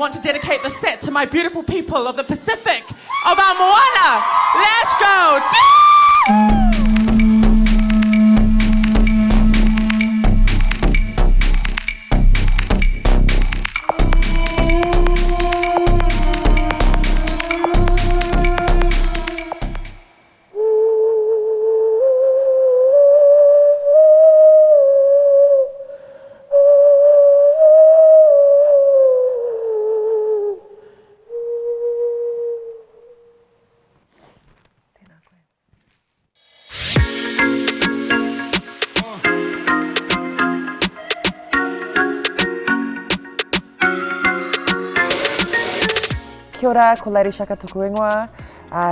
want to dedicate the set to my beautiful people of the Pacific, of our Moana. Let's go! Kia ora, ko Lady Shaka tuku ingoa.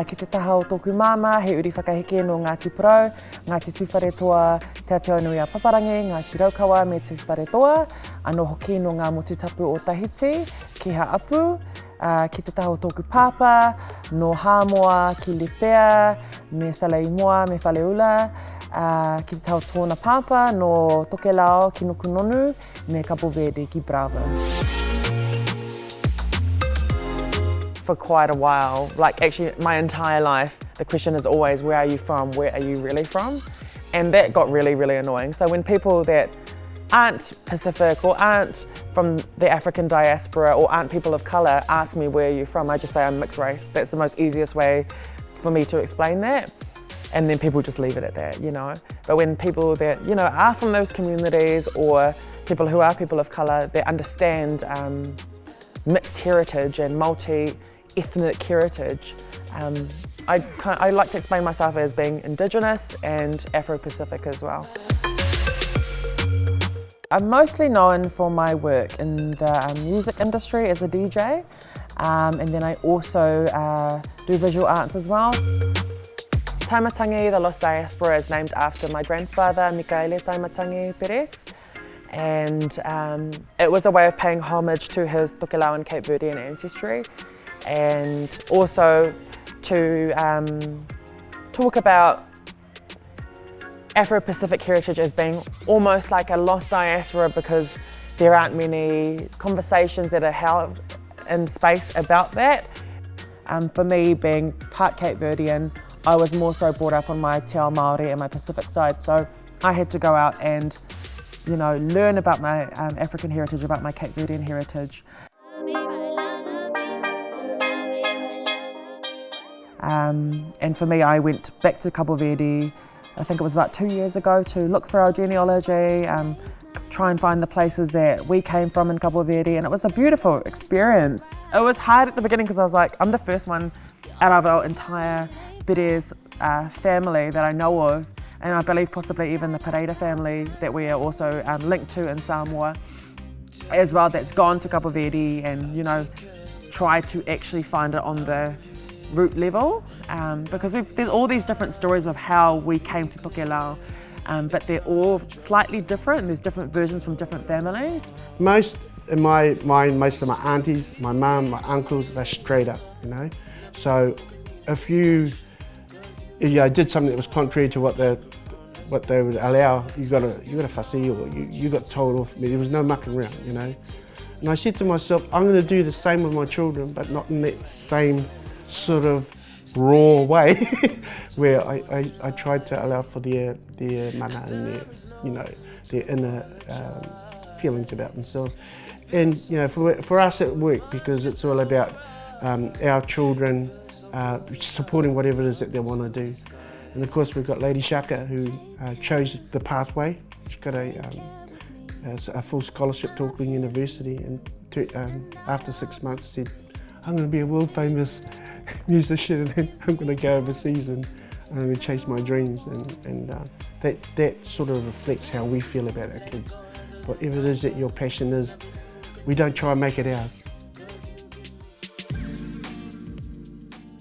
Ki te taha o tōku māma, he uri whakaheke no Ngāti Porou, Ngāti Tuwhare Toa, Te Aotearoa a Paparangi, Ngāti Raukawa me Tuwhare Toa, anō hoki no ngā motu tapu o Tahiti, ki ha apu, ki te taha o tōku pāpā, no Hāmoa, ki Lipea, me Salaimoa, me Whaleula, ki te taha o tōna pāpā, no Tokelau, ki Nukunonu, me Kapo Verde, ki Bravo. For quite a while, like actually my entire life, the question is always, where are you from? Where are you really from? And that got really, really annoying. So when people that aren't Pacific or aren't from the African diaspora or aren't people of colour ask me, where are you from? I just say I'm mixed race. That's the most easiest way for me to explain that. And then people just leave it at that, you know. But when people that, you know, are from those communities or people who are people of colour, they understand mixed heritage and multi-ethnic heritage. I like to explain myself as being Indigenous and Afro Pacific as well. I'm mostly known for my work in the music industry as a DJ, and then I also do visual arts as well. Te Matatini, the Lost Diaspora, is named after my grandfather, Mikaele Te Matatini Perez. And it was a way of paying homage to his Tokelau and Cape Verdean ancestry, and also to talk about Afro Pacific heritage as being almost like a lost diaspora, because there aren't many conversations that are held in space about that. For me, being part Cape Verdean, I was more so brought up on my te ao Maori and my Pacific side, so I had to go out and, you know, learn about my African heritage, about my Cape Verdean heritage. And for me, I went back to Cabo Verde, I think it was about 2 years ago, to look for our genealogy, try and find the places that we came from in Cabo Verde, and it was a beautiful experience. It was hard at the beginning because I was like, I'm the first one out of our entire Verde's family that I know of, and I believe possibly even the Pereira family that we are also linked to in Samoa as well, that's gone to Cabo Verde and, you know, try to actually find it on the root level, because there's all these different stories of how we came to Tokelau, but they're all slightly different, and there's different versions from different families. Most of my aunties, my mum, my uncles, they're straight up, you know. So if you did something that was contrary to what they would allow, you got a fussy, or you got told off. There was no mucking around, you know. And I said to myself, I'm going to do the same with my children, but not in that same sort of raw way, where I tried to allow for their mana and their, you know, their inner feelings about themselves. And, you know, for us it worked, because it's all about our children supporting whatever it is that they want to do. And of course we've got Lady Shaka, who chose the pathway. She's got a full scholarship to Auckland University, and after 6 months said, I'm going to be a world famous musician, and I'm going to go overseas and I'm going to chase my dreams. And that sort of reflects how we feel about our kids. Whatever it is that your passion is, we don't try and make it ours.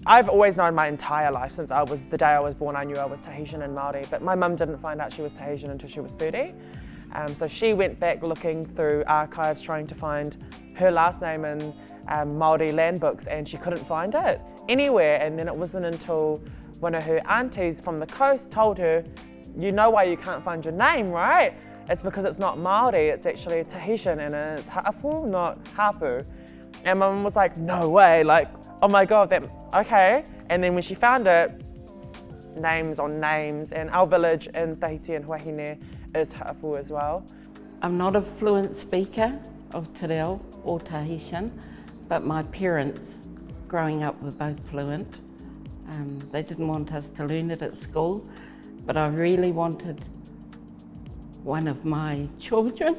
I've always known my entire life, since the day I was born, I knew I was Tahitian and Maori, but my mum didn't find out she was Tahitian until she was 30. So she went back looking through archives, trying to find her last name in Maori land books, and she couldn't find it anywhere. And then it wasn't until one of her aunties from the coast told her, you know why you can't find your name, right? It's because it's not Maori, it's actually Tahitian, and it's ha'apu, not hapu. And my mum was like, no way, like, oh my God, okay. And then when she found it, names on names, and our village in Tahitian Huahine is Ha'apu as well. I'm not a fluent speaker of Te Reo or Tahitian, but my parents growing up were both fluent. They didn't want us to learn it at school, but I really wanted one of my children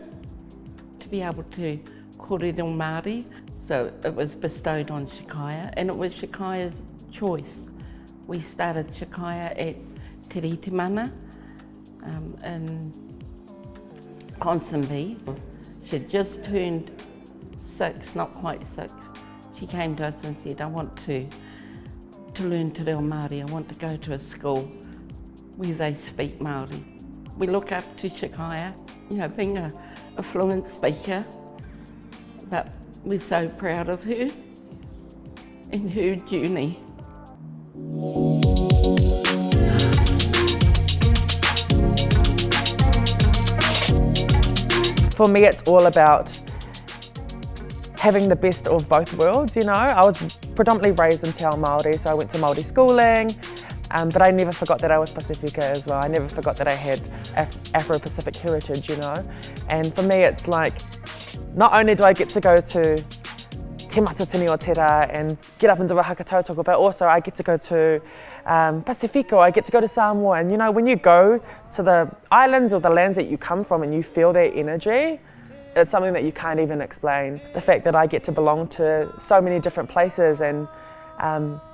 to be able to kōrero Māori, so it was bestowed on Shaka, and it was Shaka's choice. We started Shaka at Te Reo in Ponsonby. She'd just turned 6, not quite 6. She came to us and said, I want to learn Te Reo Māori. I want to go to a school where they speak Māori. We look up to Shaka, you know, being a fluent speaker, but we're so proud of her and her journey. For me, it's all about having the best of both worlds, you know. I was predominantly raised in Te Ao Māori, so I went to Māori schooling, but I never forgot that I was Pasifika as well. I never forgot that I had Afro Pacific heritage, you know. And for me, it's like, not only do I get to go to Te Matatini or Te Reo and get up and do a haka tautoko, but also I get to go to Pasifika, or I get to go to Samoa. And you know, when you go to the islands or the lands that you come from and you feel their energy, it's something that you can't even explain. The fact that I get to belong to so many different places and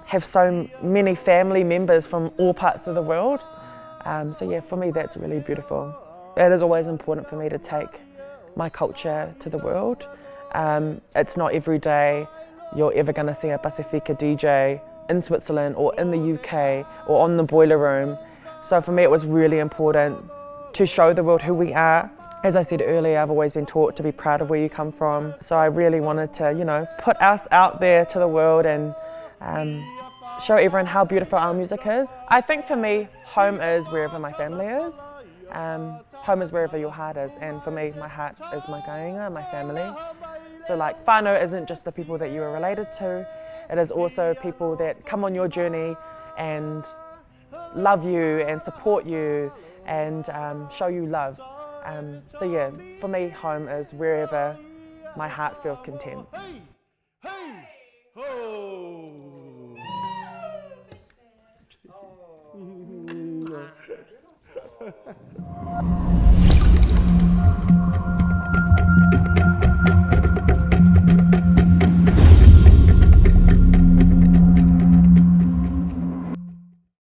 have so many family members from all parts of the world. So yeah, for me, that's really beautiful. It is always important for me to take my culture to the world. It's not every day you're ever going to see a Pasifika DJ in Switzerland or in the UK or on the Boiler Room. So for me, it was really important to show the world who we are. As I said earlier, I've always been taught to be proud of where you come from. So I really wanted to, you know, put us out there to the world and show everyone how beautiful our music is. I think for me, home is wherever my family is. Home is wherever your heart is, and for me, my heart is my kāinga, my family. So like, whānau isn't just the people that you are related to, it is also people that come on your journey and love you and support you and show you love. So yeah, for me, home is wherever my heart feels content. Hey, ho!